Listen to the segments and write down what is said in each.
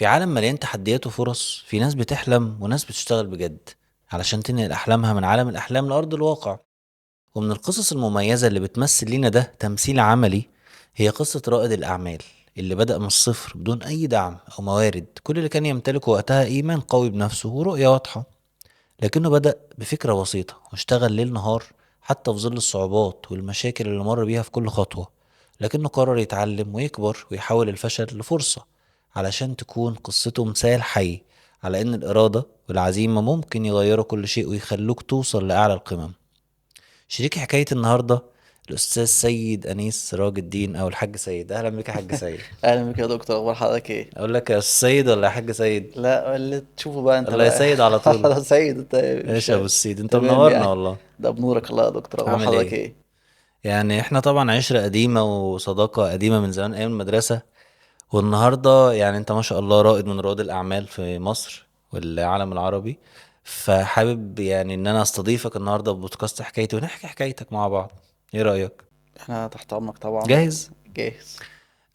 في عالم مليان تحديات وفرص، في ناس بتحلم وناس بتشتغل بجد علشان تنقل أحلامها من عالم الأحلام لأرض الواقع. ومن القصص المميزة اللي بتمثل لينا ده تمثيل عملي هي قصة رائد الأعمال اللي بدأ من الصفر بدون أي دعم أو موارد. كل اللي كان يمتلكه وقتها إيمان قوي بنفسه ورؤية واضحة، لكنه بدأ بفكرة بسيطة واشتغل ليل نهار حتى في ظل الصعوبات والمشاكل اللي مر بيها في كل خطوة. لكنه قرر يتعلم ويكبر ويحول الفشل لفرصة علشان تكون قصته مثال حي على إن الإرادة والعزيمة ممكن يغيروا كل شيء ويخلوك توصل لأعلى القمم. شريك حكاية النهاردة الأستاذ سيد أنيس سراج الدين أو الحاج سيد. أهلا بك يا حاج سيد. اهلا بك يا دكتور، اخبار حضرتك ايه؟ أقول لك يا أستاذ سيد ولا يا حاج سيد؟ لا، اللي تشوفه بقى انت الله يا بقى. سيد على طول. على سيد انت. مش ايش يا أبو السيد، أنت تمام منورنا يعني. والله. ده بنورك الله يا دكتور، اخبار عامل حضرتك إيه؟ ايه؟ يعني احنا طبعا عشرة قديمة وصداقة قديمة من زمان أيام المدرسة. والنهاردة يعني انت ما شاء الله رائد من رواد الأعمال في مصر والعالم العربي. فحابب يعني ان انا استضيفك النهاردة ببودكاست حكايتي ونحكي حكايتك مع بعض. ايه رأيك؟ احنا تحت امرك طبعا. جاهز؟ وجاهز.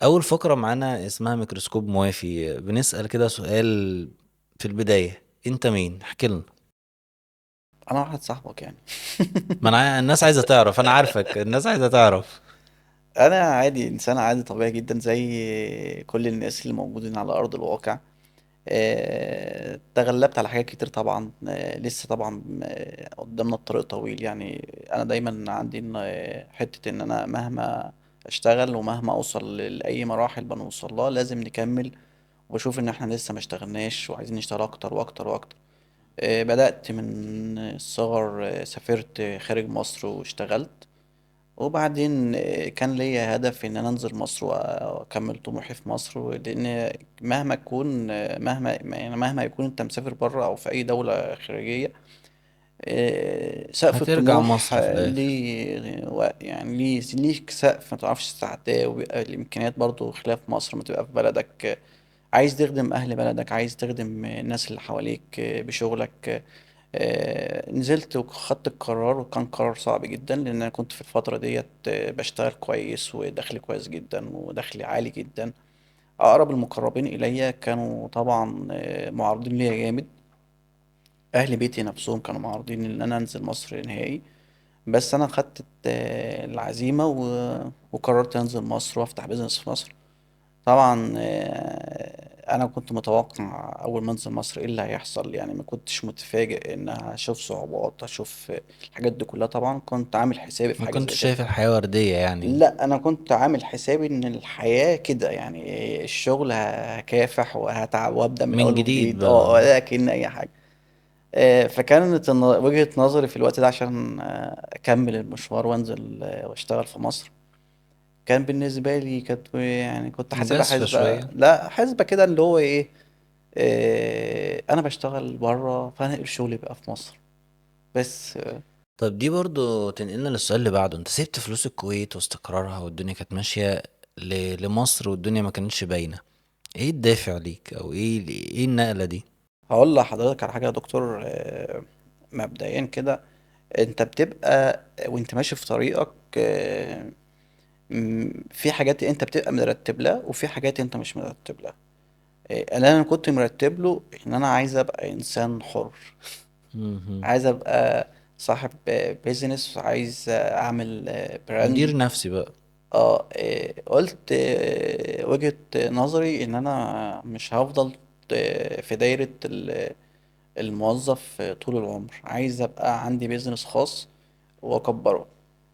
اول فقرة معانا اسمها ميكروسكوب موافي، بنسأل كده سؤال في البداية: انت مين؟ احكي لنا. انا واحد صاحبك يعني. ما انا الناس عايزة تعرف، انا عارفك الناس عايزة تعرف. انا عادي، انسان عادي طبيعي جدا زي كل الناس اللي موجودين على ارض الواقع. تغلبت على حاجات كتير طبعا، لسه طبعا قدامنا الطريق طويل يعني. انا دايما عندي حتة ان انا مهما اشتغل ومهما اوصل لاي مراحل بنوصل لها لازم نكمل. وبشوف ان احنا لسه ما اشتغلناش وعايزين نشتغل اكتر واكتر واكتر. بدأت من الصغر، سافرت خارج مصر واشتغلت. وبعدين كان ليا هدف ان انا انزل مصر واكمل طموحي في مصر، لان مهما تكون، مهما يكون انت مسافر بره او في اي دولة خارجية، سقف هترجع الطموح مصر في الاخر. ليه يعني ليك سقف ما تعرفش تتعداه، وبيبقى الامكانيات برضو خلاف مصر ما تبقى في بلدك. عايز تخدم اهل بلدك، عايز تخدم الناس اللي حواليك بشغلك. نزلت وخدت القرار، وكان قرار صعب جدا لان انا كنت في الفترة ديت بشتغل كويس ودخلي كويس جدا ودخلي عالي جدا. اقرب المقربين اليا كانوا طبعا معارضين ليا جامد. اهل بيتي نفسهم كانوا معارضين ان انا انزل مصر نهائي. بس انا خدت العزيمة وقررت انزل مصر وافتح بيزنس في مصر. طبعا انا كنت متوقع اول ما انزل مصر ايه اللي هيحصل، يعني ما كنتش متفاجئ ان هشوف صعوبات، هشوف الحاجات دي كلها. طبعا كنت عامل حسابي في ما حاجة زي كنتش كده. شايف الحياة وردية يعني؟ لا، انا كنت عامل حسابي ان الحياة كده يعني، الشغل هكافح وهتعب وابدا من من اول جديد وجديد، بقى. لكن اي حاجة. فكانت وجهة نظري في الوقت ده عشان اكمل المشوار وانزل واشتغل في مصر. كان بالنسبة لي كانت يعني كنت حاسبها مجازفة حسبة، شوية. لا حسبة كده اللي هو ايه. انا بشتغل بره فانا شغلي بقى في مصر بس. طب دي برضو تنقلنا للسؤال اللي بعده: انت سبت فلوس الكويت واستقرارها والدنيا كانت ماشية لمصر والدنيا ما كانتش باينة. ايه الدافع ليك او ايه النقلة دي؟ هقول لحضرتك على حاجة يا دكتور. مبدئيا كده انت بتبقى وانت ماشي في طريقك، في حاجات انت بتبقى مرتب لها وفي حاجات انت مش مرتب لها. انا كنت مرتب له ان انا عايز ابقى انسان حر. مهم. عايز ابقى صاحب بيزنس، عايز اعمل مدير براند. نفسي بقى. قلت وجهة نظري ان انا مش هفضل في دايرة الموظف طول العمر. عايز ابقى عندي بيزنس خاص واكبره.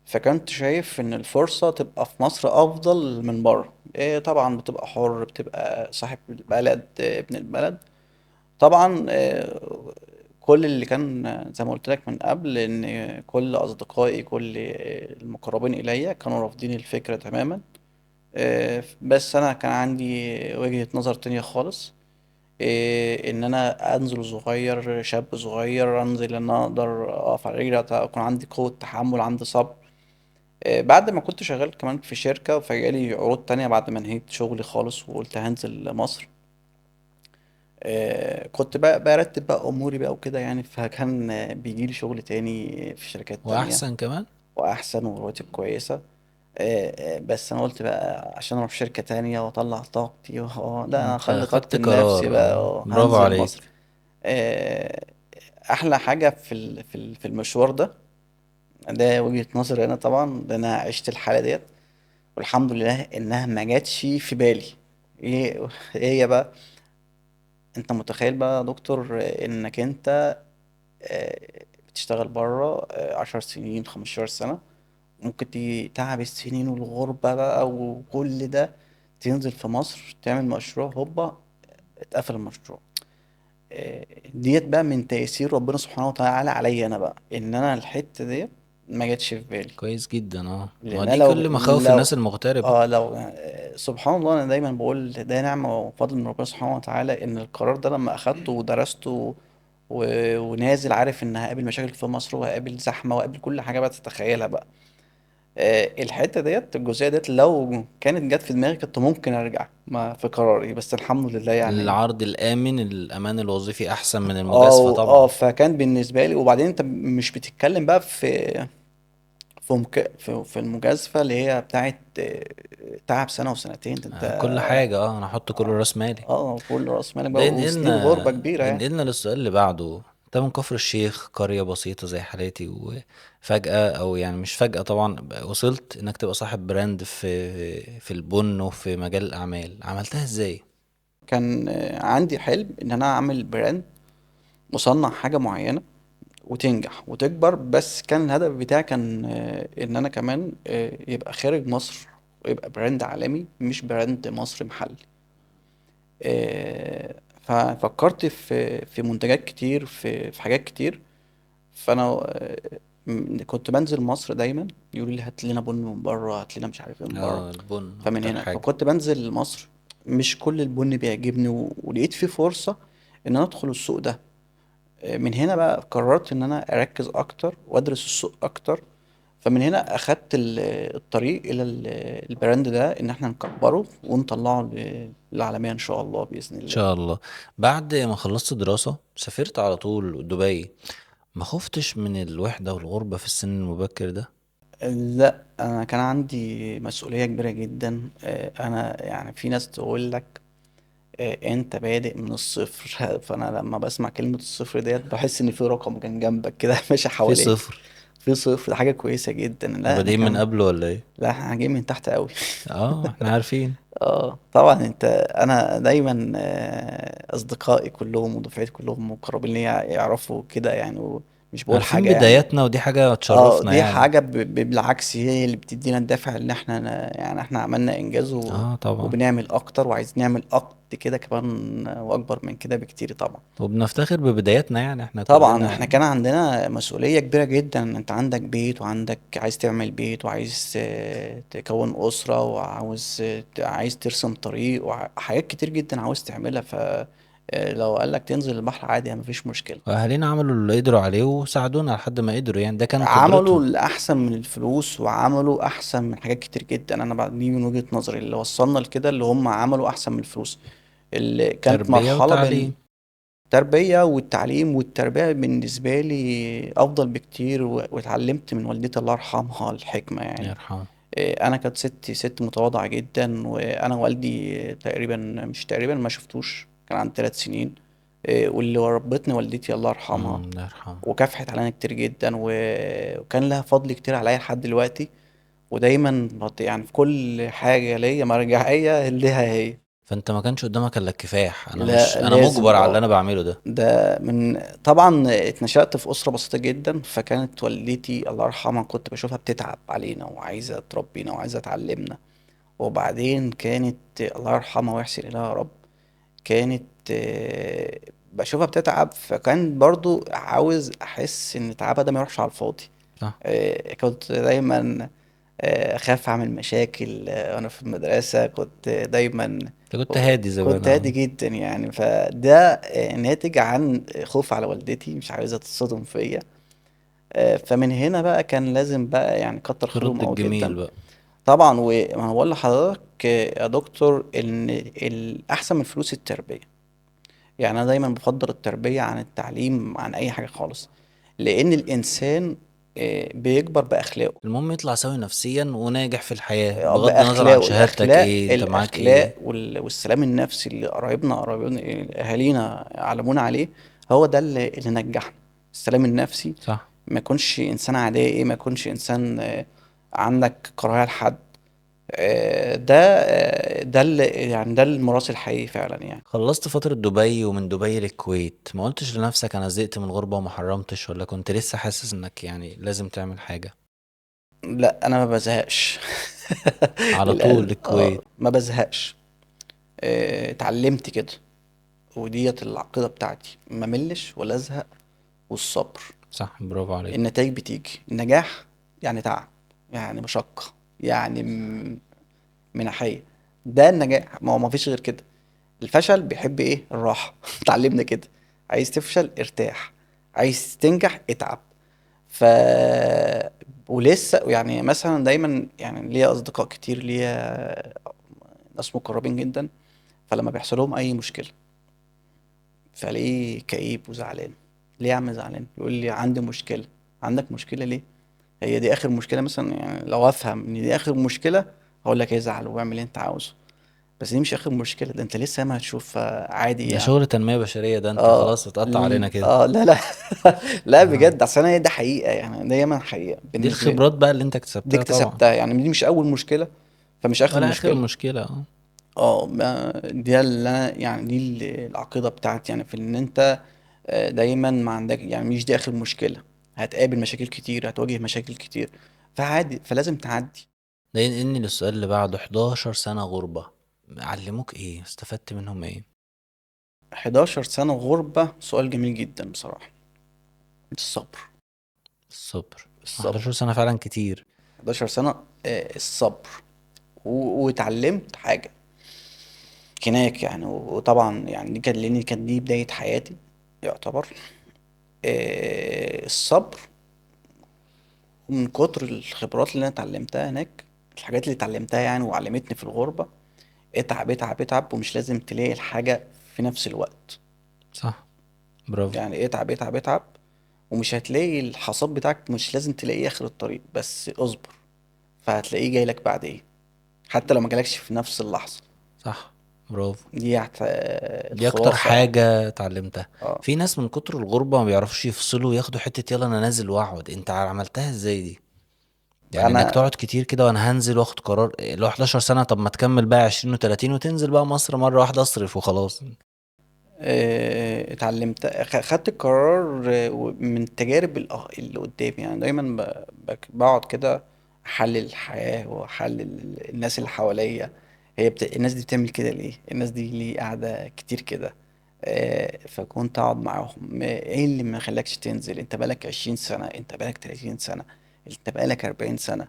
فكنت شايف ان الفرصة تبقى في مصر افضل من بره. طبعا بتبقى حر، بتبقى صاحب البلد، ابن البلد. طبعا كل اللي كان زي ما قلت لك من قبل ان كل اصدقائي، كل المقربين الي كانوا رافضين الفكرة تماما. بس انا كان عندي وجهة نظر تانية خالص. ان انا انزل صغير، شاب صغير، انزل ان انا اقدر اقف على رجلي، اكون عندي قوة تحمل، عندي صبر. بعد ما كنت شغال كمان في شركة فجالي عروض تانية بعد ما نهيت شغلي خالص وقلت هنزل مصر. كنت بقى برتب بقى اموري بقى وكده يعني، فكان بيجيلي شغل تاني في شركات تانية واحسن كمان. واحسن ورواتب كويسة. بس انا قلت بقى عشان اروح شركة تانية واطلع طاقتي لا انا هخلي طاقتي خدت لنفسي قرار، بقى، برافو هنزل مصر. عليك. آه، احلى حاجة في المشوار ده وجهة نظري انا طبعا، ده انا عشت الحالة ديت والحمد لله انها ما جاتش في بالي. ايه هي بقى؟ انت متخيل بقى يا دكتور انك انت بتشتغل بره 10 سنين 15 سنة، ممكن تيجي تعب السنين والغربة بقى وكل ده، تنزل في مصر تعمل مشروع هوبا اتقفل المشروع. ديت بقى من تيسير ربنا سبحانه وتعالى عليا انا بقى، ان انا الحتة ديت ما جاتش في بالي. كويس جدا. ما لان أنا دي لو كل مخاوف الناس لو المغتربة. لو سبحان الله، انا دايما بقول ده نعمة وفضل من ربنا سبحانه وتعالى، ان القرار ده لما اخدته ودرسته ونازل عارف ان هقابل مشاكل في مصر وهقابل زحمة وهقابل كل حاجة بقى تتخيلها بقى. الحته ديت الجزئيه ديت لو كانت جت في دماغي كنت ممكن ارجع ما في قراري، بس الحمد لله يعني. العرض الآمن، الأمان الوظيفي أحسن من المجازفة طبعا. فكان بالنسبه لي، وبعدين انت مش بتتكلم بقى في المجازفه اللي هي بتاعت تعب سنه وسنتين ده انت. كل حاجة، أنا أحط كل راس مالي. كل راس مالك ده بقى وسنين غربه ينقلنا كبيره يعني. ينقلنا للسؤال اللي بعده. انت من كفر الشيخ، قرية بسيطة زي حالاتي، وفجأة أو يعني مش فجأة طبعا، وصلت إنك تبقى صاحب براند في البن وفي مجال الأعمال. عملتها إزاي؟ كان عندي حلم ان انا اعمل براند مصنع حاجه معينه وتنجح وتكبر، بس كان الهدف بتاعي كان ان انا كمان يبقى خارج مصر ويبقى براند عالمي مش براند مصري محلي. ففكرت في منتجات كتير، في حاجات كتير. فانا كنت بنزل مصر دايما يقولوا لي هات لنا بن من بره، هات لنا مش عارف ايه من بره. البن فمن أكتر هنا حاجة. فكنت بنزل مصر، مش كل البن بيعجبني ولقيت في فرصة ان انا ادخل السوق ده. من هنا بقى قررت ان انا اركز اكتر وادرس السوق اكتر. فمن هنا اخدت الطريق الى البراند ده، ان احنا نكبره ونطلعه للعالمية ان شاء الله باذن إن الله. شاء الله. بعد ما خلصت دراسة سافرت على طول دبي. ما خفتش من الوحدة والغربة في السن المبكر ده؟ لا انا كان عندي مسؤولية كبيرة جدا. انا يعني في ناس تقول لك انت بادئ من الصفر فانا لما بسمع كلمة الصفر ديت بحس ان في رقم كان جنبك كده ماشي في حواليك. صفر. في صفر، ده حاجة كويسة جدا. لا انا بادئين من كان، قبل ولا ايه؟ لا احنا جايين من تحت قوي. احنا عارفين. اه طبعا انت، انا دايما اصدقائي كلهم ودفعتي كلهم مقربين ليا يعرفوا كده يعني، ومش بقول عارفين حاجة يعني. بداياتنا، ودي حاجة اه تشرفنا دي يعني. حاجة بالعكس هي اللي بتدينا الدافع ان احنا يعني احنا عملنا انجاز اه طبعا. وبنعمل اكتر وعايز نعمل قد كده كمان واكبر من كده بكتير طبعا. وبنفتخر ببداياتنا يعني، احنا طبعا احنا كلنا. كان عندنا مسؤولية كبيرة جدا، انت عندك بيت وعندك عايز تعمل بيت وعايز تكون أسرة وعاوز عايز ترسم طريق وحاجات كتير جدا عاوز تعملها. لو قالك تنزل البحر عادي مفيش مشكلة. واهالينا عملوا اللي قدروا عليه وساعدونا لحد ما قدروا، يعني ده كان عملوا قدرتهم. الأحسن من الفلوس وعملوا أحسن من حاجات كتير جدا. أنا بعد دي من وجهة نظري اللي وصلنا لكده، اللي هم عملوا أحسن من الفلوس. اللي كانت تربية مرحلة وتعليم. التربية والتعليم، والتربية بالنسبة لي أفضل بكتير واتعلمت من والدتي الله يرحمها الحكمة يعني. يرحمه. أنا كانت ست متواضعة جدا، وأنا والدي تقريبا مش تقريبا ما شفتوش، كان عندي 3 سنين. واللي ربتني والدتي الله يرحمها الله يرحمه. وكافحت علينا كتير جدا وكان لها فضل كتير عليا لحد دلوقتي. ودايما يعني في كل حاجة ليا مرجعية ليها هي. فانت ما كانش قدامك الا الكفاح. لا انا لازم مجبر على اللي انا بعمله ده. ده من طبعا اتنشأت في أسرة بسيطة جدا، فكانت والدتي الله يرحمها كنت بشوفها بتتعب علينا وعايزة تربينا وعايزة تعلمنا. وبعدين كانت الله يرحمها ويحسن إليها يا رب، كانت بشوفها بتتعب، فكان برضو عاوز أحس إن تعبها ده ما يروحش على الفاضي. صح. كنت دايما أخاف أعمل مشاكل. وأنا في المدرسة كنت دايما انت كنت هادي زمان، كنت هادي جدا يعني. فده ناتج عن خوف على والدتي مش عايزة تتصدم فيا. فمن هنا بقى كان لازم بقى يعني كتر خيرهم ترد قوي الجميل جدا. بقى. طبعا وما بقول لحضرتك يا دكتور ان الاحسن من الفلوس التربية. يعني انا دايما بفضل التربية عن التعليم عن اي حاجة خالص. لان الانسان بيكبر باخلاقه. المهم يطلع سوي نفسيا وناجح في الحياة بغض النظر عن باخلاقه، شهادتك الاخلاق ايه، انت معاك الاخلاق ايه. والسلام النفسي اللي قرايبنا اهالينا علمونا عليه، هو ده اللي نجحنا. السلام النفسي، صح. ما يكونش انسان عدائي، ما يكونش انسان عندك كراهية لحد. ده اللي يعني ده الميراث الحقيقي فعلا يعني. خلصت فترة دبي ومن دبي للكويت، ما قلتش لنفسك انا زهقت من الغربة وما حرمتش، ولا كنت لسه حاسس انك يعني لازم تعمل حاجة؟ لا انا ما بزهقش. على طول للأسف للكويت. ما بزهقش. اتعلمت كده، وديت العقيدة بتاعتي، ما ملش ولا ازهق. والصبر. صح، برافو عليك. النتائج بتيجي، النجاح يعني تعب، يعني مشقة، يعني منحية. ده النجاح، ما هو ما فيش غير كده. الفشل بيحب ايه؟ الراحة. اتعلمنا كده. عايز تفشل ارتاح، عايز تنجح اتعب. ف ولسه يعني مثلا دايما يعني ليا اصدقاء كتير، ليا ناس مقربين جدا، فلما بيحصل لهم اي مشكلة فلاقيه كئيب وزعلان. ليه يا عم زعلان؟ يقول لي عندي مشكلة. عندك مشكلة ليه؟ هي دي اخر مشكلة مثلا؟ يعني لو افهم ان دي اخر مشكلة هقول لك ازعل واعمل اللي انت عاوزه، بس دي مش اخر مشكلة، ده انت لسه ما هتشوف عادي ده يعني. شغل تنمية بشرية، ده انت اه خلاص اتقطع علينا كده. لا لا. لا اه، بجد، اصل انا ده حقيقة يعني، دايما حقيقة دي بالنسبة لي. الخبرات بقى اللي انت دي اكتسبتها طبعا. اكتسبتها يعني، دي مش اول مشكلة فمش اخر ولا اخر مشكلة. مشكلة، اه. دي اللي انا يعني دي العقيدة بتاعتي يعني، في ان انت دايما ما عندك يعني، مش دي اخر مشكلة. هتقابل مشاكل كتير، هتواجه مشاكل كتير، فعادي، فلازم تعدي. ده ينقلني للسؤال اللي بعده، 11 سنة غربة علموك ايه؟ استفدت منهم ايه؟ 11 سنة غربة، سؤال جميل جدا بصراحة. الصبر. الصبر. 11 الصبر. سنة فعلا كتير. 11 سنة الصبر. واتعلمت حاجة هناك يعني، وطبعا يعني دي كان لأن كانت دي بداية حياتي يعتبر. الصبر. ومن كتر الخبرات اللي أنا اتعلمتها هناك، الحاجات اللي اتعلمتها يعني وعلمتني في الغربة، اتعب اتعب اتعب، ومش لازم تلاقي الحاجة في نفس الوقت. صح، برافو. يعني اتعب اتعب اتعب، ومش هتلاقي الحصاد بتاعك، مش لازم تلاقيه آخر الطريق، بس اصبر فهتلاقيه جايلك بعدين، حتى لو ما جالكش في نفس اللحظة. صح، برافو. دي دي اكتر الخلاصة يعني. حاجة اتعلمتها. اه في ناس من كتر الغربة ما بيعرفوش يفصلوا، ياخدوا حتة يلا انا نازل واقعد. انت عملتها ازاي دي؟ يعني انك انا تقعد كتير كده وانا هنزل واخد قرار لو 11 سنة، طب ما تكمل بقى 20 و30 وتنزل بقى مصر مرة واحدة اصرف وخلاص. اتعلمت، خدت القرار من التجارب اللي قدامي يعني. دايما بقعد كده احلل الحياة واحلل الناس اللي حواليا. الناس دي بتعمل كده ليه؟ الناس دي ليه قاعدة كتير كده؟ فكنت اقعد معاهم، ايه اللي ما خلاكش تنزل؟ انت بقالك 20 سنة، انت بقالك 30 سنة، انت بقالك 40 سنة.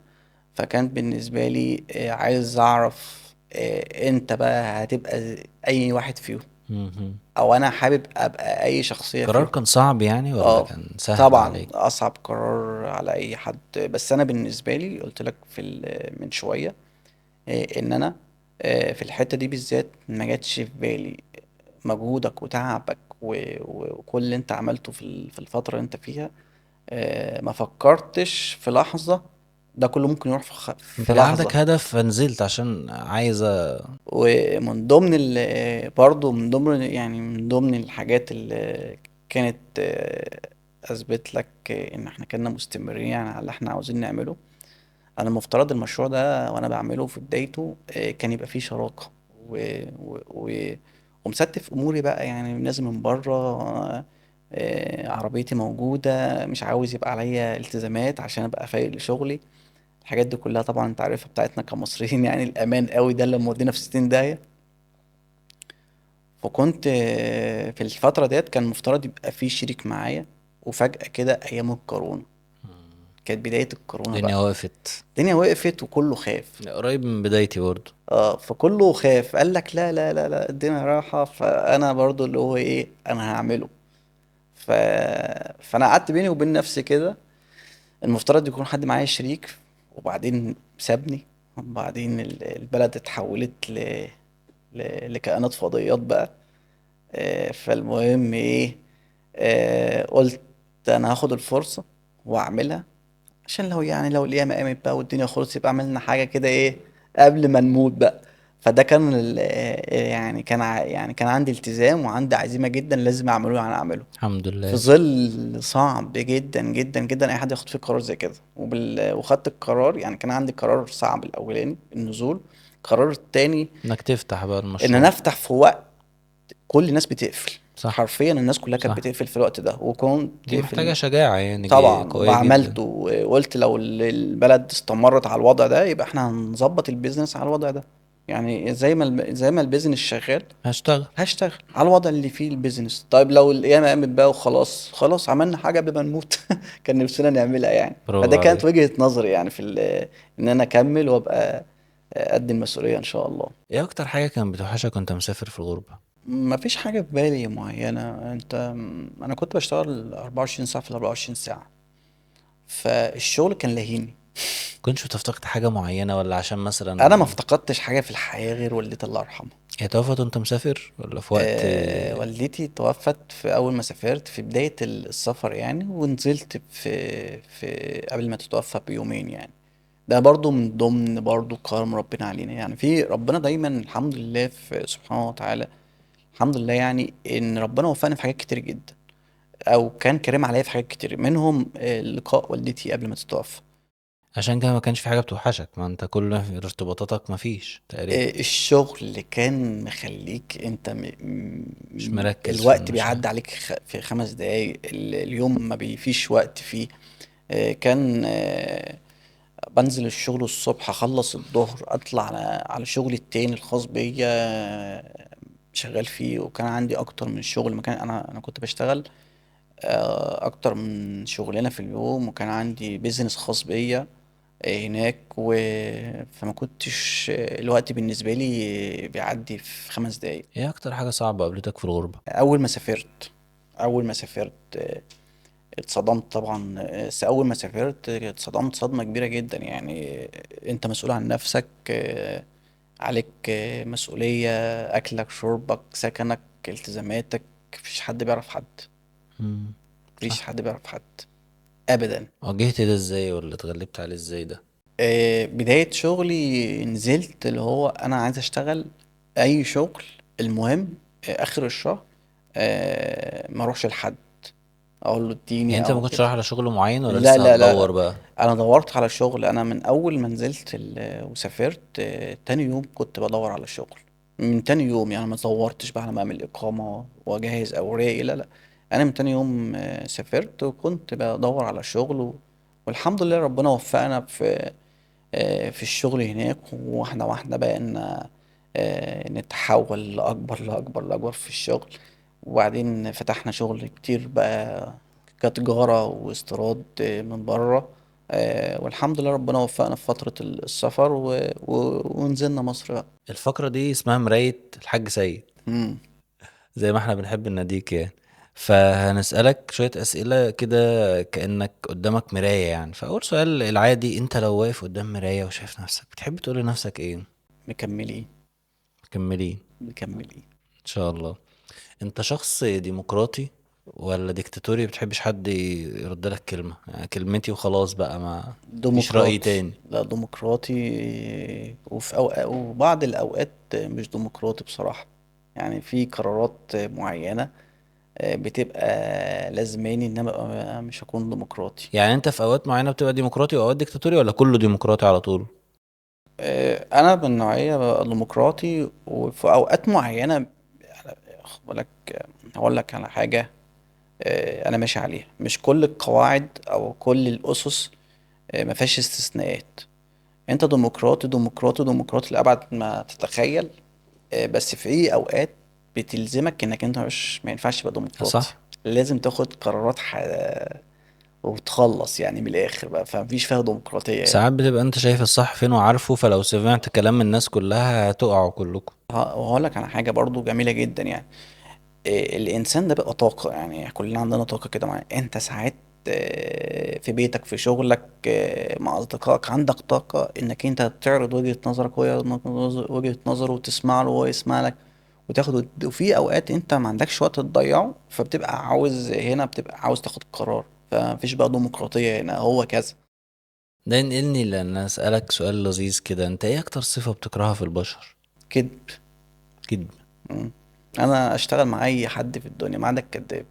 فكان بالنسبة لي عايز اعرف انت بقى هتبقى اي واحد فيهم، مهم. او انا حابب ابقى اي شخصية قرار فيهم. كان صعب يعني ولا اه كان سهل طبعا عليك؟ اصعب قرار على اي حد، بس انا بالنسبة لي قلت لك من شوية ان انا في الحتة دي بالذات ما جاتش في بالي مجهودك وتعبك وكل اللي انت عملته في الفترة اللي انت فيها. ما فكرتش في لحظة ده كله ممكن يروح انت في كان لحظة. عندك هدف فنزلت عشان عايز ومن ضمن برضو من ضمن يعني من ضمن الحاجات اللي كانت اثبت لك ان احنا كنا مستمرين يعني على اللي احنا عاوزين نعمله. انا المفترض المشروع ده وانا بعمله في بدايته كان يبقى فيه شراكة و... و... و... ومستف اموري بقى يعني، ناس من بره عربيتي موجودة، مش عاوز يبقى عليا التزامات عشان ابقى فايق لشغلي. الحاجات دي كلها طبعا انت عارفها بتاعتنا كمصريين يعني، الامان قوي ده اللي مودينا في 60 داهية. فكنت في الفترة ديت كان المفترض يبقى في شريك معايا، وفجأة كده ايام الكورونا، كانت بداية الكورونا الدنيا بقى. وقفت. الدنيا وقفت وكله خاف. قريب من بدايتي برضه. اه فكله خاف، قال لك لا لا لا لا الدنيا رايحة، فانا برضو اللي هو ايه انا هعمله. ف... فانا قعدت بيني وبين نفسي كده، المفترض يكون حد معايا شريك، وبعدين سابني، وبعدين البلد اتحولت لكائنات فضائيات بقى. فالمهم ايه، قلت انا هاخد الفرصة واعملها، عشان لو يعني لو القيامة قامت بقى والدنيا خلصت يبقى عملنا حاجة كده ايه قبل ما نموت بقى. فده كان يعني يعني كان عندي التزام وعندي عزيمة جدا لازم اعمله يعني اعمله الحمد في لله. ظل صعب جدا جدا جدا اي حد ياخد فيه قرار زي كده وخدت القرار. يعني كان عندي قرار صعب الاولاني النزول. القرار التاني انك تفتح بقى ان انا المشروع. افتح في وقت كل الناس بتقفل. صح. حرفيا الناس كلها كانت صح. بتقفل في الوقت ده وكنت دي في محتاجة شجاعة يعني، طبعا قوية جدا. وعملت وقلت لو البلد استمرت على الوضع ده يبقى احنا هنظبط البيزنس على الوضع ده. يعني زي ما البيزنس شغال هشتغل. هشتغل على الوضع اللي فيه البيزنس. طيب لو القيامة قامت بقى وخلاص خلاص عملنا حاجة قبل ما نموت كان نفسنا نعملها يعني. برافو فده كانت عليك. وجهة نظري يعني ان انا اكمل وابقى قد المسؤولية ان شاء الله. ايه اكتر حاجة كانت بتوحشك وانت مسافر في الغربة؟ مفيش حاجة في بالي معينة. انا كنت بشتغل 24 ساعة في ال 24 ساعة. فالشغل كان لهيني. كنتش بتفتقد حاجة معينة، ولا عشان انا ما مثلا افتقدتش حاجة في الحياة غير والدتي الله يرحمها. هي توفت وانت مسافر ولا في وقت؟ والدتي توفت في اول ما سافرت في بداية السفر يعني. ونزلت قبل ما تتوفى بيومين يعني. ده برضو من ضمن برضو كرم ربنا علينا يعني. في ربنا دايما الحمد لله في سبحانه وتعالى. الحمد لله يعني ان ربنا وفقني في حاجات كتير جدا او كان كريم عليا في حاجات كتير منهم لقاء والدتي قبل ما تتوفى. عشان كده ما كانش في حاجة بتوحشك، ما انت كل ارتباطاتك ما فيش تقريبا. الشغل كان مخليك انت مش مركز في الوقت المشاعر. بيعدي عليك في 5 دقايق. اليوم ما بيفيش وقت فيه. كان بنزل الشغل الصبح اخلص الظهر اطلع على شغلي التاني الخاص بيا شغال فيه. وكان عندي اكتر من شغل. مكان انا كنت بشتغل اكتر من شغلانه في اليوم. وكان عندي بيزنس خاص بيا هناك فما كنتش الوقت بالنسبة لي بيعدي في 5 دقايق. ايه اكتر حاجة صعبة قابلتك في الغربة؟ أول ما سافرت اتصدمت طبعا. بس أول ما سافرت اتصدمت صدمة كبيرة جدا يعني. أنت مسؤول عن نفسك. عليك مسؤولية أكلك شربك سكنك التزاماتك. مفيش حد بيعرف حد. مم. مفيش صح. حد بيعرف حد أبدا. واجهت ده ازاي، ولا اتغلبت عليه ازاي ده؟ بداية شغلي نزلت اللي هو أنا عايز أشتغل أي شغل. المهم آخر الشهر ما أروحش لحد أقول له يعني اديني انت ما أو كنتش كده. رايح على شغل معين، ولا لا لسه لا لا لا. هتدور بقى؟ أنا دورت على شغل. أنا من أول ما نزلت وسافرت تاني يوم كنت بدور على شغل. من تاني يوم يعني ما دورتش بقى على ما أعمل إقامة وأجهز أوراقي. لا لا. أنا من تاني يوم سافرت وكنت بدور على شغل والحمد لله ربنا وفقنا في الشغل هناك. واحدة واحدة بقى ان نتحول لأكبر لأكبر لأكبر في الشغل. وبعدين فتحنا شغل كتير بقى كتجارة واستيراد من بره. والحمد لله ربنا وفقنا في فترة السفر ونزلنا مصر بقى. الفقرة دي اسمها مراية الحاج سيد، مم. زي ما احنا بنحب نناديك يعني. فهنسألك شوية أسئلة كده كأنك قدامك مراية يعني. فأول سؤال العادي، انت لو واقف قدام مراية وشايف نفسك بتحب تقول لنفسك ايه؟ مكملين. كملي. مكملين. ان شاء الله. انت شخص ديمقراطي ولا ديكتاتوري؟ بتحبش حد يرد لك كلمة، يعني كلمتي وخلاص بقى، ما فيش رأي ديمقراطي. تاني؟ لا ديمقراطي. وفي أوقات وبعض الأوقات مش ديمقراطي بصراحة. يعني في قرارات معينة بتبقى لازماني انما ابقى مش هكون ديمقراطي. يعني انت في اوقات معينة بتبقى ديمقراطي واوقات ديكتاتوري، ولا كله ديمقراطي على طول؟ انا من نوعية ببقى ديمقراطي وفي اوقات معينة. خد بالك هقول لك على حاجة. انا ماشي عليها مش كل القواعد او كل الاسس ما فيهاش استثناءات. انت ديمقراطي ديمقراطي ديمقراطي لأبعد ما تتخيل. بس في اوقات بتلزمك انك انت مش ما ينفعش تبقى ديمقراطي. صح. لازم تاخد قرارات وتخلص يعني من الاخر بقى. فمفيش فيها ديمقراطية يعني. ساعات بتبقى انت شايف الصح فين وعارفه، فلو سمعت كلام الناس كلها هتقعوا كلكم. وهقول لك على حاجة برضو جميلة جدا يعني. الإنسان ده بقى طاقة. يعني كلنا عندنا طاقة كده معينة. أنت ساعات في بيتك في شغلك مع أصدقائك عندك طاقة إنك أنت تعرض وجهة نظرك وجهة نظره وتسمع له وهو يسمع لك وتاخد وفي أوقات أنت ما عندكش وقت تضيعه فبتبقى عاوز هنا بتبقى عاوز تاخد قرار. فمفيش بقى ديمقراطية هنا هو كذا. ده ينقلني لان اسالك سؤال لذيذ كده، انت ايه اكتر صفة بتكرهها في البشر؟ كذب. كدب. مم. انا اشتغل مع اي حد في الدنيا ما عدا الكذاب.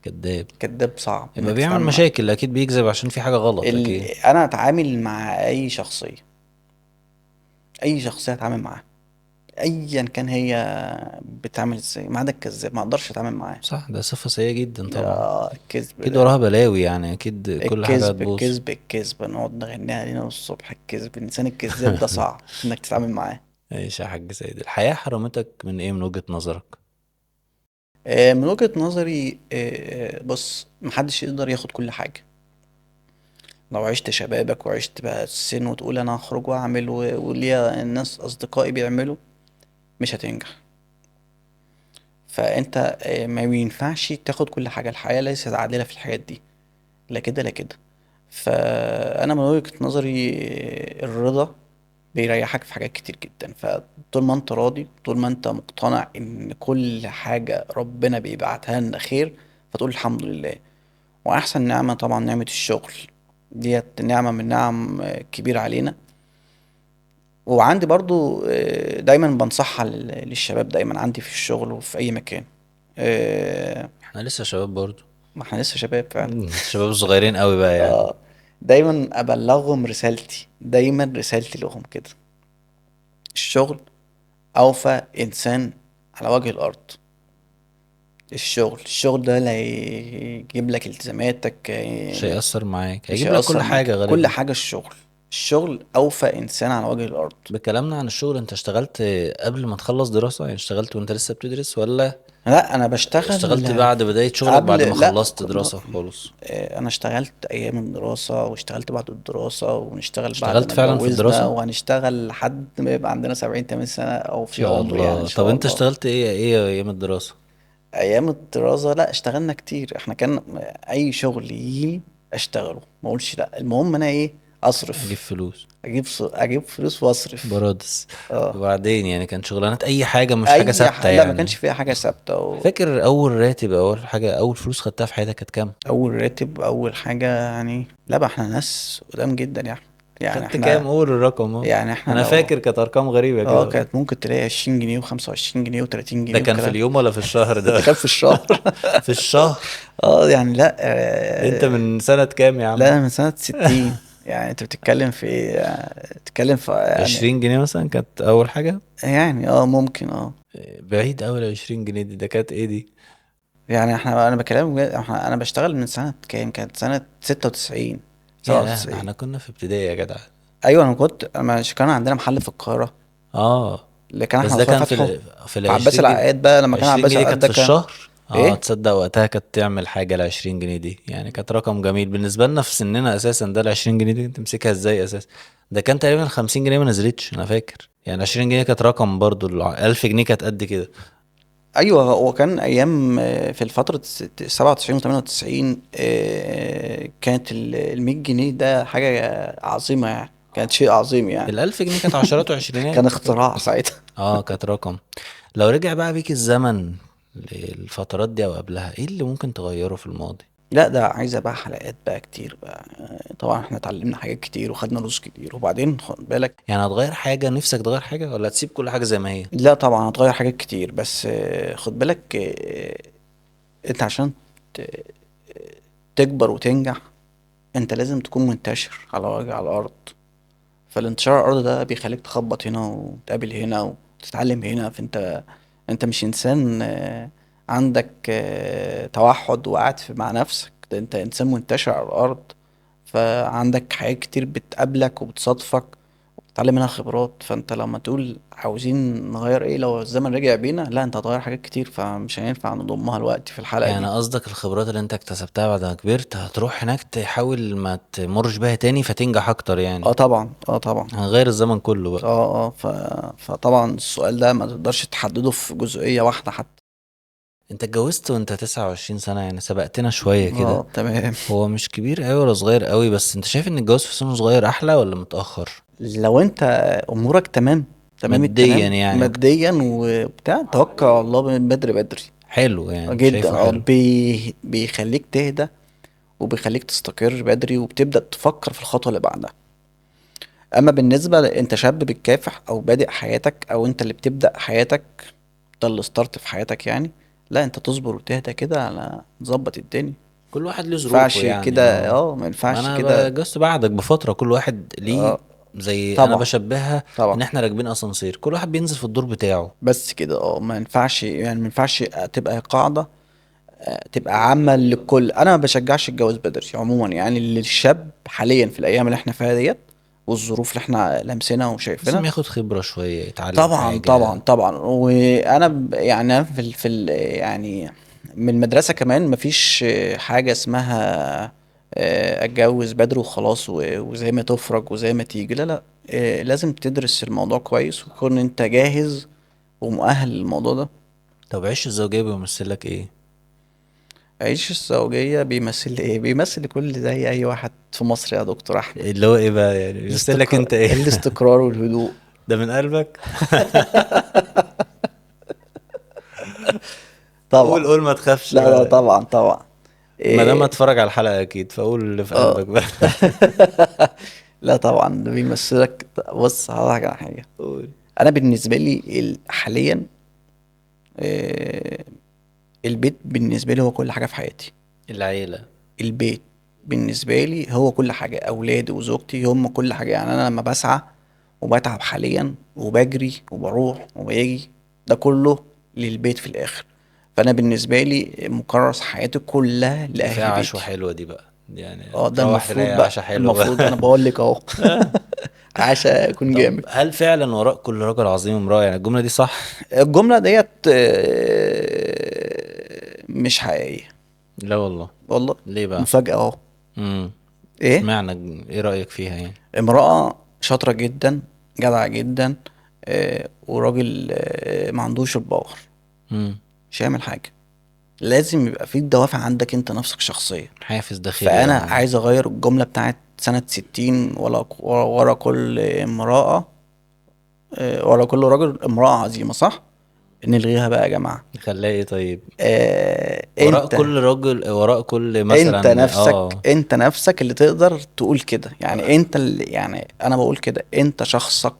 كداب. كذاب صعب يبقى انك بيعمل تتعامل معاه. مشاكل، اكيد بيكذب عشان في حاجة غلط اكيد. انا اتعامل مع اي شخصيه، اي شخصيه اتعامل معاها ايا كان هي بتعمل ازاي، ما عدا الكذاب ما اقدرش اتعامل معاه. صح، ده صفة سيئة جدا طبعا. الكذب اكيد ده. وراها بلاوي يعني، اكيد كل حاجة الكذب هتبوظ. الكذب الكذب نقعد نغنيها لينا الصبح. الكذب، الانسان الكذاب ده صعب انك تتعامل معاه. ايش يا حاج سيد، الحياة حرمتك من ايه من وجهة نظرك؟ من وجهة نظري، بص، محدش يقدر ياخد كل حاجة. لو عشت شبابك وعشت بقى السن وتقول انا هخرج واعمل وليا الناس اصدقائي بيعملوا، مش هتنجح. فانت ما ينفعش تاخد كل حاجة. الحياة ليست عادلة في الحاجات دي، لا كده لا كده. فانا من وجهة نظري الرضا بيريحك في حاجات كتير جدا. فطول ما انت راضي، طول ما انت مقتنع ان كل حاجة ربنا بيبعتها لنا خير، فتقول الحمد لله. واحسن نعمة طبعا نعمة الشغل، ديت نعمة من نعم كبيرة علينا. وعندي برضو دايما بنصحها للشباب دايما عندي في الشغل وفي اي مكان. آه، احنا لسه شباب برضو. ما احنا لسه شباب فعلا. شباب صغيرين قوي بقى يعني. اه، دايما ابلغهم رسالتي، دايما رسالتي لهم كده: الشغل اوفى انسان على وجه الارض. الشغل ده اللي هيجيب لك التزاماتك، مش هيأثر معاك، مش هيجيب لك كل هيأثر معاك حاجة كل غالبا. حاجة. الشغل اوفى انسان على وجه الارض. بكلامنا عن الشغل، انت اشتغلت قبل ما تخلص دراسة؟ يعني اشتغلت وانت لسه بتدرس، ولا لا انا بشتغل اشتغلت بعد بداية شغلك بعد قبل. ما لا خلصت دراسة خالص؟ انا اشتغلت ايام الدراسة واشتغلت بعد الدراسة ونشتغل بعد اشتغلت ما فعلا في اتجوزنا الدراسة؟ وهنشتغل لحد ما يبقى عندنا 70 80 سنة او ان في شاء عمر يعني ان الله. طب شاء انت الله. اشتغلت ايه ايام الدراسة؟ ايام الدراسة لا اشتغلنا كتير. احنا كان اي شغل يجي اشتغله، ما اقولش لا، المهم انا ايه؟ اجيب اصرف. فلوس. اجيب فلوس واصرف. برادس. اه. وبعدين يعني كان شغلانات اي حاجة، مش حاجة ثابتة لا ما كانش يعني؟ فيها حاجة ثابتة فاكر اول راتب، اول حاجة، اول فلوس خدتها في حياتك كانت كام؟ اول راتب اول حاجة يعني. لا بقى احنا ناس قدام جدا يا احمد. يعني خدت كام؟ احنا قول الرقم اهو. يعني احنا انا لو فاكر كانت ارقام غريبة كده. كانت ممكن تلاقي 20 جنيه و25 جنيه وتلاتين ده جنيه كان في والكلام. اليوم ولا في الشهر ده؟ ده كان في الشهر. في الشهر. اه يعني لا انت من سنة كام يا عم؟ لا من سنة 60. يعني انت بتتكلم في ايه؟ بتتكلم في يعني. 20 جنيه مثلا كانت اول حاجة. يعني ممكن بعيد اوي 20 جنيه دي، ده كانت ايه دي؟ يعني انا بكلمك بجد. انا بشتغل من سنة كام؟ كانت سنة 96 ياه، ده 97. احنا كنا في ابتدائي يا جدع. ايوه انا مش كان عندنا محل في القاهرة اه. اللي كان بس احمد ده اخويا كان في فاتحه في في عباس 20 جنيه. العقاد بقى، لما كان 20 عباس جنيه العقاد كانت ده في كان الشهر. اه، ايه. تصدق وقتها كانت تعمل حاجة ال 20 جنيه دي، يعني كانت رقم جميل بالنسبة لنا في سننا اساسا. ده ال 20 جنيه دي تمسكها ازاي اساسا؟ ده كان تقريبا ال 50 جنيه ما نزلتش انا فاكر. يعني 20 جنيه كانت رقم برضو، ال 1000 جنيه كانت قد كده. ايوه هو كان ايام في الفترة 97 و 98. كانت ال 100 جنيه ده حاجة عظيمة يعني، كانت شيء عظيم يعني. ال 1000 جنيه كانت عشرات كان وعشرينات انا فاكر. اختراع ساعتها. اه، كانت رقم. لو رجع بقى بيك الزمن للفترات دي او قبلها، ايه اللي ممكن تغيره في الماضي؟ لا ده عايزة بقى حلقات بقى كتير بقى. طبعا احنا اتعلمنا حاجات كتير وخدنا دروس كتير، وبعدين خد بالك. يعني هتغير حاجة؟ نفسك تغير حاجة ولا تسيب كل حاجة زي ما هي؟ لا طبعا هتغير حاجات كتير، بس خد بالك. انت عشان ت- تكبر وتنجح، انت لازم تكون منتشر على وجه على الارض. فالانتشار على الارض ده بيخليك تخبط هنا وتقابل هنا وتتعلم هنا. انت مش انسان عندك توحد وقاعد مع نفسك. ده انت انسان منتشر على الارض. فعندك حاجات كتير بتقابلك وبتصادفك وبتتعلم منها خبرات. فانت لما تقول عاوزين نغير ايه لو الزمن رجع بينا، لا انت هتغير حاجات كتير، فمش هينفع نضمها الوقت في الحلقة يعني دي. قصدك الخبرات اللي انت اكتسبتها بعد ما كبرت هتروح هناك تحاول ما تمرش بيها تاني فتنجح اكتر اه يعني؟ طبعا اه طبعا. هنغير الزمن كله بقى؟ فطبعا السؤال ده ما تقدرش تحدده في جزئية واحدة حتى. انت اتجوزت وانت 29 سنة، يعني سبقتنا شوية كده. اه تمام. هو مش كبير قوي ولا صغير قوي، بس انت شايف ان الجواز في سن صغير احلى ولا متأخر؟ لو انت امورك تمام، تمام ماديا التمام يعني اكتر. ماديا وبتاع، توكل على الله من بدري بدري. حلو يعني، جدا شايفه حلو. بيخليك تهدى وبيخليك تستقر بدري وبتبدأ تفكر في الخطوة اللي بعدها. اما بالنسبة انت شاب بتكافح او بادئ حياتك او انت اللي بتبدأ حياتك، ده اللي ستارت في حياتك يعني، لا انت تصبر وتهدى كده على تظبط الدنيا. كل واحد له ظروفه مينفعش يعني. كده، اه، ما ما ينفعش انا كده. بجس بعدك بفتره، كل واحد ليه. اه زي انا طبعا بشبهها طبعا. ان احنا راكبين اسانسير، كل واحد بينزل في الدور بتاعه. بس كده، ما ينفعش يعني، ما ينفعش تبقى قاعدة تبقى عامة للكل. انا ما بشجعش الجواز بدري عموما يعني، للشاب حاليا في الايام اللي احنا فيها ديت والظروف اللي احنا لامسينها وشايفينها. لازم ياخد خبره شويه، يتعلم طبعا طبعا حاجه. طبعا. وانا يعني أنا يعني من المدرسة كمان مفيش حاجة اسمها اتجوز بدري وخلاص وزي ما تفرج وزي ما تيجي. لا لا، لازم تدرس الموضوع كويس وتكون انت جاهز ومؤهل للموضوع ده. طب عيش الزوجيه بيمثل لك ايه؟ عيش الزوجية بيمثل لي ايه؟ بيمثل كل زي اي واحد في مصر يا دكتور احمد. اللي هو ايه بقى يعني، بيمثل لك انت ايه؟ الاستقرار والهدوء. ده من قلبك؟ قول طبعا. قول، ما تخافش لا لا، بقى. طبعا طبعا. ما دام إيه. اتفرج على الحلقه اكيد، فقول اللي في اه. قلبك بقى. لا طبعا، ده بيمثلك. بص هقول لك على حاجه. قول. انا بالنسبه لي حاليا، آه، البيت بالنسبه لي هو كل حاجه في حياتي. العيله. البيت بالنسبه لي هو كل حاجه، اولادي وزوجتي هم كل حاجه يعني. انا لما بسعى وبتعب حاليا وبجري وبروح وباجي، ده كله للبيت في الاخر. فانا بالنسبه لي مكرس حياتي كلها دي فيها لاهل عشوة بيتي. حلوة دي بقى يعني، اه، ده تروح المفروض تلاقي بقى، عشا حلو المفروض بقى. انا بقول لك اهو. عشان يكون طب جامد. هل فعلا وراء كل رجل عظيم امرأة؟ يعني الجملة دي صح؟ الجملة ديت مش حقيقية. لا والله. والله. ليه بقى؟ مفاجأة اهو. امم ايه. اشمعنى؟ ايه رأيك فيها يعني؟ امرأة شاطرة جدا، جدعة جدا، وراجل ما عندوش الباور، امم مش هيعمل حاجة. لازم يبقى في دوافع عندك انت نفسك شخصية. حافز داخلي، فأنا اه. عايز أغير الجملة بتاعت سنة 60، ورا كل امرأة، ورا كل راجل امرأة عظيمة، صح؟ نلغيها بقى يا جماعة. نخليها ايه طيب؟ وراء انت، كل رجل، وراء كل انت مثلا، نفسك اه. انت نفسك اللي تقدر تقول كده يعني. انت اللي يعني، انا بقول كده، انت شخصك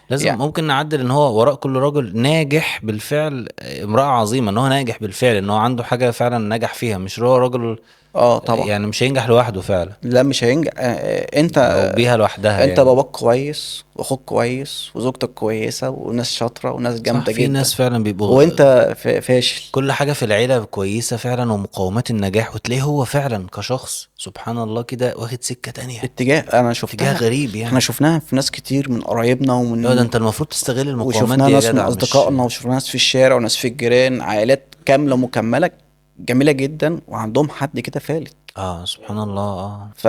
لازم يعني. ممكن نعدل ان هو وراء كل رجل ناجح بالفعل امرأة عظيمة، ان هو ناجح بالفعل، ان هو عنده حاجة فعلا نجح فيها، مش هو راجل. اه طبعا. يعني مش هينجح لوحده فعلا، لا مش هينجح. انت، او بيها لوحدها انت يعني. باباك كويس واخوك كويس وزوجتك كويسة وناس شاطرة وناس صح، جامدة في جدا، ناس فعلا بيبقوا وانت فاشل. كل حاجة في العيلة كويسة فعلا، ومقومات النجاح، وتلاقيه هو فعلا كشخص سبحان الله كده واخد سكة تانية. اتجاه انا اتجاه شفتها. غريب احنا يعني. شفناها في ناس كتير من قرايبنا لا ده ومن، انت المفروض تستغل المقومات وشفناها دي يا ناس من جدع، مش. اصدقائنا، وشفنا ناس في الشارع وناس في الجيران، عائلات كاملة مكملة جميلة جدا وعندهم حد كده فالت. اه سبحان الله، اه. ف...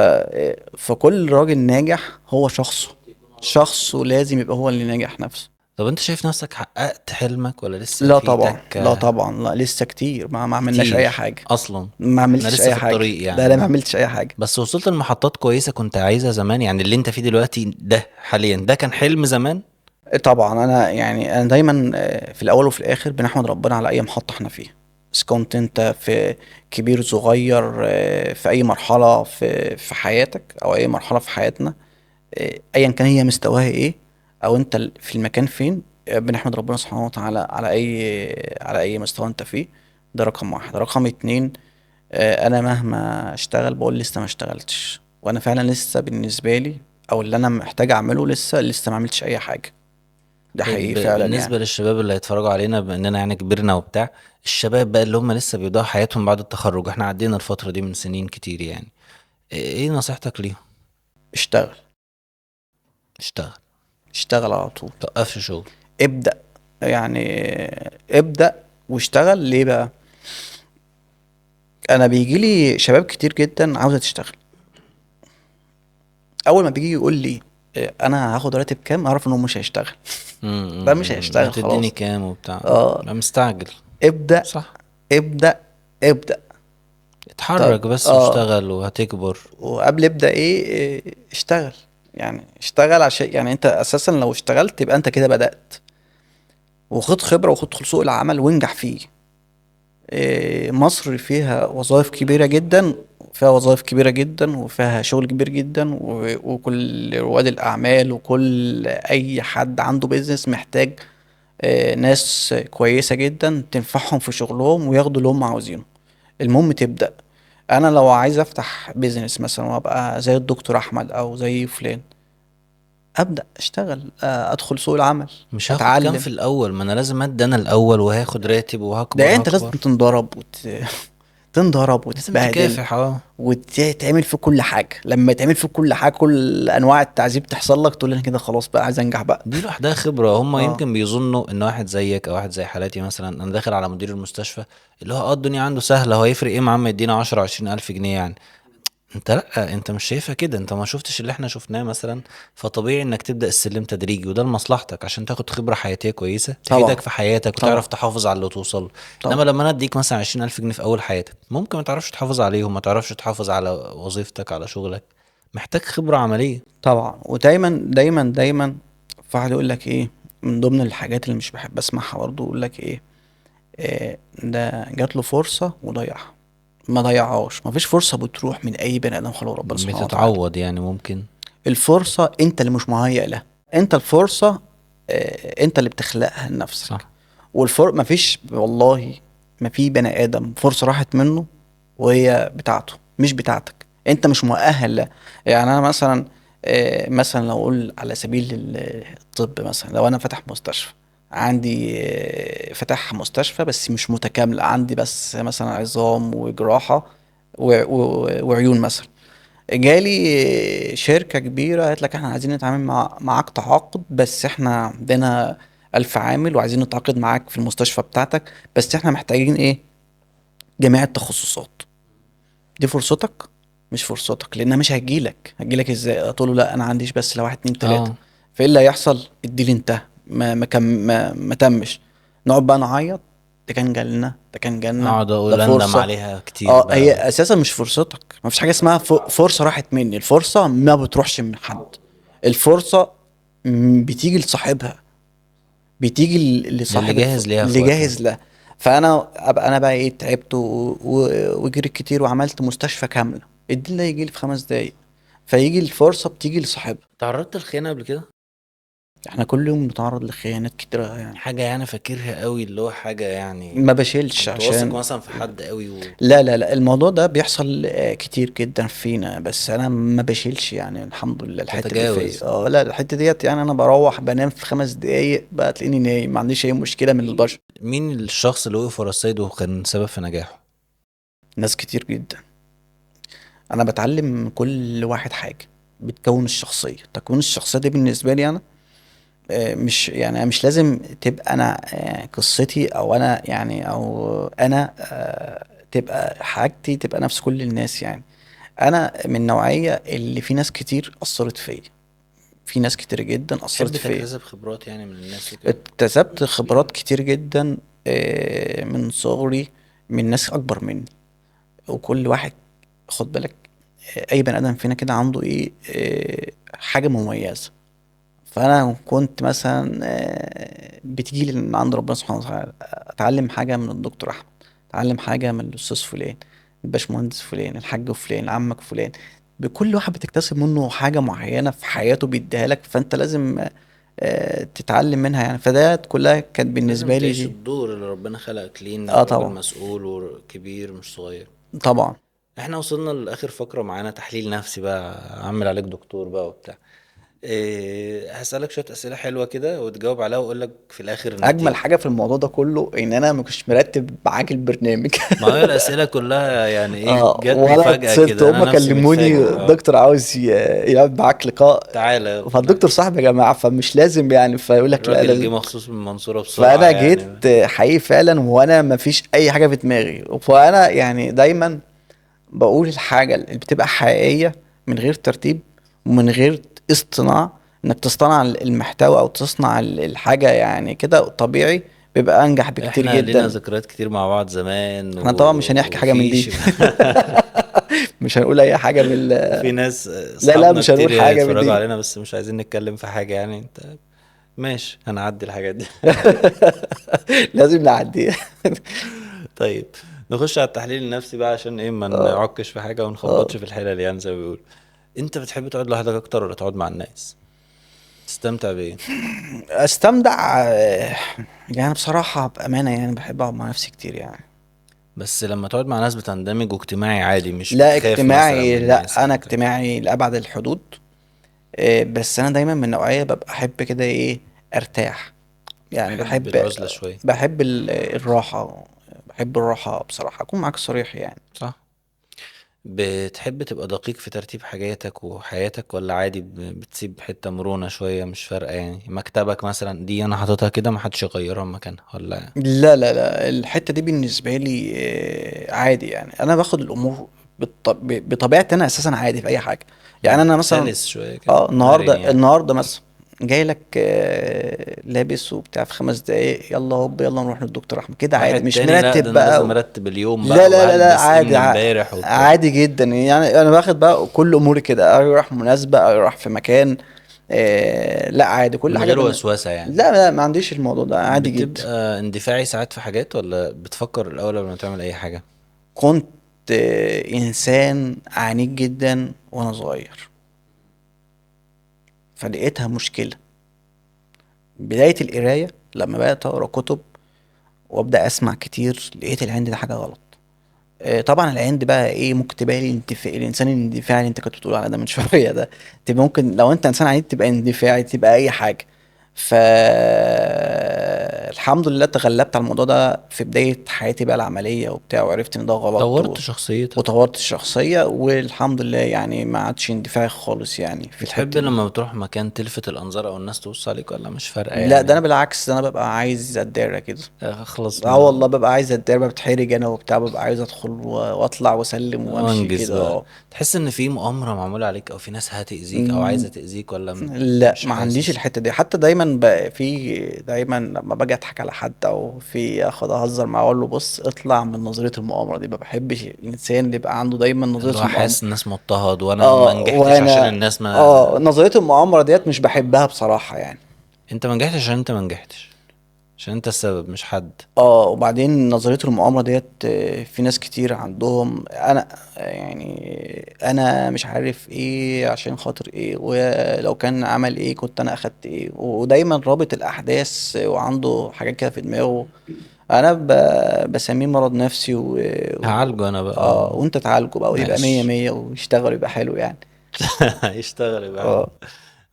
فكل راجل ناجح هو شخصه لازم يبقى هو اللي ناجح نفسه. طب انت شايف نفسك حققت حلمك ولا لسه لا في طبعا، لا تكة؟ طبعا، لا لسه كتير، ما عملناش اي كتير حاجة. اصلا. ما احنا عملتش لسه اي في حاجة. الطريق لا لا، ما يعني. عملتش اي حاجة. بس وصلت لمحطات كويسة كنت عايزها زمان، يعني اللي انت فيه دلوقتي ده حاليا ده كان حلم زمان. طبعا. انا يعني انا دايما في الاول وفي الاخر بنحمد ربنا على اي محطة احنا فيها. بس كنت انت في كبير صغير، في اي مرحلة في حياتك او اي مرحلة في حياتنا، ايا كان هي مستواها ايه، او انت في المكان فين، بنحمد ربنا سبحانه وتعالى على اي مستوى انت فيه. ده رقم واحد. رقم اتنين، انا مهما اشتغل بقول لسه ما اشتغلتش، وانا فعلا لسه بالنسبة لي، او اللي انا محتاج اعمله لسه ما عملتش اي حاجة. ده حقيقي طيب فعلا يعني. بالنسبة للشباب اللي هيتفرجوا علينا، بما اننا يعني كبرنا وبتاع، الشباب بقى اللي هم لسه بيبدأوا حياتهم بعد التخرج، احنا عدينا الفترة دي من سنين كتير يعني. ايه نصيحتك ليهم؟ اشتغل. اشتغل. اشتغل على طول. توقفش شغل. ابدأ يعني، ابدأ واشتغل. ليه بقى؟ انا بيجي لي شباب كتير جدا عاوزة تشتغل. اول ما بيجي يقول لي انا هاخد راتب كام، اعرف انه مش هيشتغل. ده مش هيشتغل هتديني خلاص. كام وبتاع؟ اه. بقى مستعجل. ابدأ صح. ابدأ ابدأ. طب اتحرك بس واشتغل وهتكبر. وقبل ابدأ ايه، اشتغل. يعني اشتغل عشان يعني انت اساسا لو اشتغلت يبقى انت كده بدأت، وخد خبرة وخد سوق العمل وانجح فيه. مصر فيها وظائف كبيرة جدا، فيها وظائف كبيرة جدا وفيها شغل كبير جدا، وكل رواد الأعمال وكل أي حد عنده بيزنس محتاج ناس كويسة جدا تنفعهم في شغلهم وياخدوا اللي هم عاوزينه. المهم تبدأ. أنا لو عايز أفتح بيزنس مثلا وأبقى زي الدكتور أحمد أو زي فلان، أبدأ أشتغل، أدخل سوق العمل، مش هاخد كام أتعلم. في الاول؟ ما انا لازم ادي انا الاول وهاخد راتب ده وهكبر أنت لازم هكبر. تنضرب تنضرب لازم وتتبهدل تكافح وتتعمل في كل حاجة. لما يتعمل في كل حاجة، كل أنواع التعذيب تحصل لك، تقول أنا كده خلاص بقى عايز أنجح بقى. دي لوحدها خبرة. هم اه يمكن بيظنوا ان واحد زيك او واحد زي حالاتي مثلا، انا داخل على مدير المستشفى اللي هو الدنيا عنده سهلة، هو هيفرق ايه معاه اما يدينا 10 20 الف جنيه يعني؟ انت لا، انت مش شايفها كده، انت ما شفتش اللي احنا شفناه مثلا. فطبيعي انك تبدأ السلم تدريجي، وده لمصلحتك عشان تاخد خبرة حياتية كويسة طبعا تفيدك في حياتك وتعرف طبعا تحافظ على اللي توصل. انما طبعا لما انا اديك مثلا 20 الف جنيه في اول حياتك، ممكن ما تعرفش تحافظ عليهم، ما تعرفش تحافظ على وظيفتك على شغلك. محتاج خبرة عملية. طبعا. ودايما دايما دايما فواحد يقول لك ايه، من ضمن الحاجات اللي مش بحب اسمعها برضه، يقول لك ايه، ده جات له فرصة وضيعها. ما ضيعهاش. ما فيش فرصة بتروح من اي بني ادم خلقه ربنا سبحانه وتعالى. بتتعوض يعني ممكن. الفرصة انت اللي مش مهيأ لها. انت الفرصة انت اللي بتخلقها لنفسك. صح. ما فيش والله، ما في بني ادم فرصة راحت منه وهي بتاعته مش بتاعتك. انت مش مؤهل لها. يعني انا مثلا مثلا لو اقول على سبيل الطب، مثلا لو انا فاتح مستشفى، عندي فتح مستشفى بس مش متكاملة، عندي بس مثلا عظام وجراحة وعيون مثلا. جالي شركة كبيرة قالت لك احنا عايزين نتعامل معاك تعاقد، بس احنا عندنا 1000 عامل وعايزين نتعاقد معاك في المستشفى بتاعتك، بس احنا محتاجين ايه، جميع التخصصات. دي فرصتك؟ مش فرصتك، لانها مش هتجيلك ازاي؟ تقول له لا انا عنديش بس لو واحد اتنين تلاتة. اه، فايه اللي هيحصل؟ الديل انتهى، ما تمش. نقعد بقى نعيط، ده كان جالنا، ده كان جالنا، اقعد ده اقول اندم فرصة. عليها كتير اه هي بقى. اساسا مش فرصتك. ما فيش حاجة اسمها فرصة راحت مني. الفرصة ما بتروحش من حد. الفرصة بتيجي لصاحبها، بتيجي اللي لصاحب جاهز ليها في اللي وقتها. جاهز لها. فانا ابقى انا بقى ايه، تعبت وجريت كتير وعملت مستشفى كامله، الدين ده يجي لي في 5 دقايق. فيجي الفرصه بتيجي لصاحبها. تعرضت للخيانة قبل كده؟ احنا كل يوم بنتعرض لخيانات كتيره يعني. حاجة يعني فاكرها قوي، اللي هو حاجة يعني ما بشيلش كنت واثق عشان، مثلا في حد قوي لا لا لا، الموضوع ده بيحصل كتير جدا فينا، بس انا ما بشيلش يعني، الحمد لله الحته دي فيا. وتتجاوز. اه لا، الحته ديت يعني انا بروح بنام في 5 دقايق بقى تلاقيني نايم، ما عنديش اي مشكله من البشر. مين الشخص اللي وقف ورا السيد وكان سبب في نجاحه؟ ناس كتير جدا. انا بتعلم من كل واحد حاجه بتكون الشخصيه. تكوين الشخصيه دي بالنسبه لي انا مش يعني، أنا مش لازم تبقى انا قصتي او انا يعني او انا تبقى حاجتي تبقى نفس كل الناس يعني. انا من النوعيه اللي في ناس كتير اثرت فيا، في ناس كتير جدا اثرت تحب فيا. تكتسب خبرات يعني من الناس وكده؟ اكتسبت خبرات كتير جدا من صغري، من ناس اكبر مني. وكل واحد، خد بالك، اي بني ادم فينا كده عنده ايه حاجه مميزه. فانا كنت مثلا بتجي لي من عند ربنا سبحانه وتعالى، اتعلم حاجه من الدكتور احمد، اتعلم حاجه من الاستاذ فلان، الباشمهندس فلان، الحاج فلان، عمك فلان. بكل واحد بتكتسب منه حاجه معينه في حياته بيديها لك، فانت لازم تتعلم منها يعني. فده كلها كانت لازم بالنسبه لي تعيش دي. الدور اللي ربنا خلقك ليه، اه انك راجل طبعا مسؤول وكبير مش صغير. طبعا. احنا وصلنا لاخر فقرة معانا، تحليل نفسي بقى، اعمل عليك دكتور بقى وبتاع. إيه، هسألك شوية أسئلة حلوة كده وتجاوب عليها وأقول لك في الآخر اجمل النتيجة. حاجه في الموضوع ده كله ان انا ما كنتش مرتب معاك البرنامج. ما هي الأسئلة كلها يعني إيه، اه جاتني وانا فجأة اتصلت، كده، أنا هم نفسي كلموني متفاجئ. الدكتور عاوز يقعد معاك لقاء. تعالى يا ابني. فالدكتور صاحبي يا جماعه، فمش لازم يعني، فيقول لك لا الراجل جه لازم. مخصوص من المنصورة بسرعة فانا جيت يعني. حقيقي فعلا، وانا ما فيش اي حاجه في دماغي. فانا يعني دايما بقول الحاجه اللي بتبقى حقيقيه من غير ترتيب ومن غير اصطناع. انك تصطنع المحتوى او تصنع الحاجه يعني كده طبيعي، بيبقى انجح بكتير احنا لينا جدا. ذكريات كتير مع بعض زمان احنا طبعا مش هنحكي حاجه من وفي دي. مش هنقول اي حاجه من في ناس لا لا اصحابنا مش كتير هنقول حاجه من يتفرجوا دي. علينا، بس مش عايزين نتكلم في حاجة يعني. انت ماشي، هنعدي الحاجات دي. لازم نعديها. طيب، نخش على التحليل النفسي بقى عشان ايه ما اه. نعكش في حاجة ونخبطش اه. في الحلل يعني زي ما بيقولوا. انت بتحب تقعد لوحدك اكتر ولا تقعد مع الناس؟ تستمتع بايه؟ استمتع يعني بصراحة بأمانة يعني بحب اقعد مع نفسي كتير يعني. بس لما تقعد مع ناس بتندمج واجتماعي عادي، مش لا بتخاف مثلا من اجتماعي، الناس لا انا او كده؟ اجتماعي لأبعد الحدود. بس انا دايما من النوعية ببقى احب كده ايه، ارتاح. يعني بحب بحب، العزلة شوية. بحب الراحة. بحب الراحة بصراحة، اكون معاك صريح يعني. صح. بتحب تبقى دقيق في ترتيب حاجاتك وحياتك، ولا عادي بتسيب حتة مرونة شوية مش فارقة؟ يعني مكتبك مثلا دي انا حاططها كده محدش يغيرها مكانها ولا؟ لا لا لا، الحتة دي بالنسبة لي عادي يعني. أنا باخد الأمور بطبيعتي. أنا أساسا عادي في أي حاجة. يعني أنا مثلا سلس شوية كده، اه مرن النهاردة، يعني. النهاردة مثلا جاي لك لابس وبتاع في 5 دقايق، يلا هوب يلا نروح للدكتور أحمد كده عادي، واحد مش تاني لا، ده مرتب انا بقى لازم ارتب اليوم لا بقى لا لا لا، وهلبس ايه من عادي امبارح وبتاع. عادي جدا يعني. أنا باخد بقى كل أموري كده، أروح مناسبة أروح في مكان لا عادي كل من حاجة غير وسوسة يعني. لا لا، ما عنديش الموضوع ده، عادي جدا. بتبقى اندفاعي ساعات في حاجات، ولا بتفكر الاول قبل ما تعمل اي حاجة؟ كنت إنسان عنيد جدا وأنا صغير، فلقيتها مشكلة. بداية القراية لما بقيت أقرأ كتب وأبدأ أسمع كتير، لقيت العند ده حاجة غلط. طبعا العند بقى إيه، ممكن تبقى الإنسان الاندفاعي اللي أنت كنت بتقول على ده من شوية ده. تبقى ممكن لو أنت إنسان عنيد تبقى اندفاعي، تبقى أي حاجة. فالحمد لله تغلبت على الموضوع ده في بداية حياتي بقى العملية وبتاع، وعرفت إن ده غلط طورت شخصيتك. وطورت الشخصية، والحمد لله يعني ما عادش اندفاعي خالص يعني في بتحب الحتة دي. لما بتروح مكان تلفت الانظار او الناس تبص عليك، ولا مش فارقة لا ده انا يعني؟ بالعكس، ده انا ببقى عايز اتدارى كده. اخلص اه ما والله ببقى عايز اتدارى، بتحرج انا وبتاع، ببقى عايز ادخل واطلع واسلم وامشي وانجز كده بقى. اه. تحس ان في مؤامرة معمولة عليك، او في ناس هتأذيك او عايزة تأذيك، ولا لا مش ما عنديش حاسس؟ الحته دي. حتى دايما دايما لما باجي اضحك على حد او في اخد اهزر معاه اقول له بص اطلع من نظريه المؤامره دي. ما بحبش الانسان اللي يبقى عنده دايما اللي نظريه هو المؤامره. حاسس الناس مضطهد وانا ما اه نجحتش عشان وانا الناس اه ما. نظريه المؤامره ديت مش بحبها بصراحه يعني. انت ما نجحتش عشان انت ما نجحتش، عشان انت السبب مش حد. اه وبعدين نظريه المؤامره ديت في ناس كتير عندهم. انا يعني انا مش عارف ايه عشان خاطر ايه، ولو كان عمل ايه كنت انا اخدت ايه، ودايما رابط الاحداث وعنده حاجات كده في دماغه. انا بسميه مرض نفسي هعالجه انا بقى اه وانت تعالجه بقى ويبقى مية ماشي. مية ويشتغل ويبقى حلو يعني. هيشتغل يبقى حلو. اه.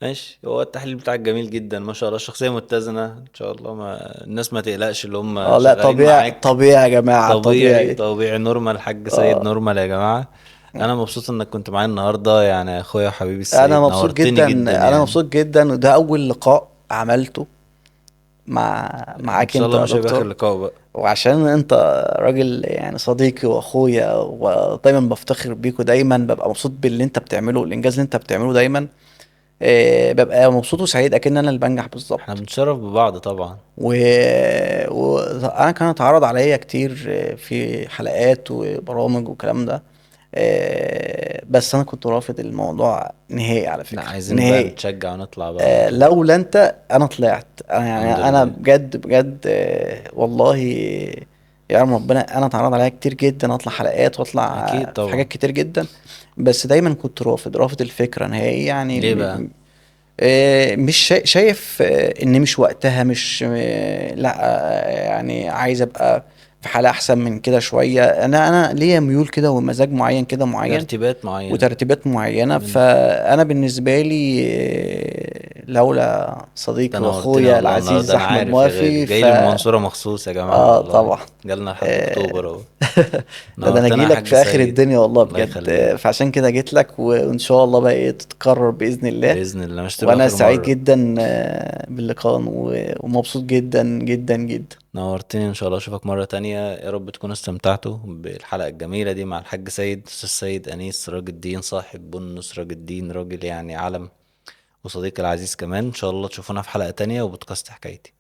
ماشي. هو التحليل بتاعك جميل جدا ما شاء الله، الشخصية متزنة ان شاء الله، ما الناس ما تقلقش اللي هم اه لا شغالين طبيعي معاك. طبيعي يا جماعة طبيعي طبيعي. طبيعي نورمال، الحاج سيد اه. نورمال يا جماعة. انا مبسوط انك كنت معايا النهاردة يعني يا اخويا وحبيبي انا السيد، مبسوط نورتني جدا، جدا انا يعني. مبسوط جدا، وده اول لقاء عملته ان معاك شاء انت الله يا مش هيبقى اخر دكتور. لقاء بقى. وعشان انت راجل يعني صديقي واخويا، ودايما بفتخر بيك، ودايما ببقى مبسوط باللي انت بتعمله، الانجاز اللي انت بتعمله دايما. ببقى مبسوط وسعيد اكن انا اللي بنجح احنا بالظبط. بنتشرف ببعض طبعا. و... وانا كان اتعرض عليا كتير في حلقات وبرامج والكلام ده. بس انا كنت رافض الموضوع نهائي على لا فكرة، عايزين بقى نهائي. نتشجع ونطلع بقى. لولا انت انا طلعت. انا الحمد يعني انا لله. بجد بجد والله يعلم ربنا انا اتعرض عليا كتير جدا اطلع حلقات واطلع اكيد في حاجات طبعا. كتير جدا. بس دايما كنت رافض الفكرة نهائي يعني. ليه بقى؟ مش شايف ان مش وقتها، مش لا يعني عايز ابقى في حالة احسن من كده شوية. انا ليا ميول كده ومزاج معين كده معين ترتيبات معينة. وترتيبات معينة. من فانا بالنسبة لي لولا ده صديقي نورتنا واخويا والله العزيز النهارده، انا احمد عارف يا غالي موافي جاي لي من المنصورة مخصوص يا جماعة اه والله. طبعا. جالنا لحد آه، اكتوبر اهو. ده انا نورتنا يا اجيلك حاج في اخر سيد. الدنيا والله الله بجد. يخليك. فعشان كده جيت لك، وان شاء الله بقى ايه تتكرر باذن الله. بإذن الله مش تبقى وانا آخر سعيد مرة. جدا باللقاء ومبسوط جدا جدا جدا. نورتني، إن شاء الله أشوفك مرة تانية، يا رب تكونوا استمتعتوا بالحلقة الجميلة دي مع الحاج سيد، أستاذ سيد أنيس راجل الدين صاحب بنص، راجل الدين، راجل يعني علم، وصديقي العزيز كمان. إن شاء الله تشوفونا في حلقة تانية وبودكاست حكايتي.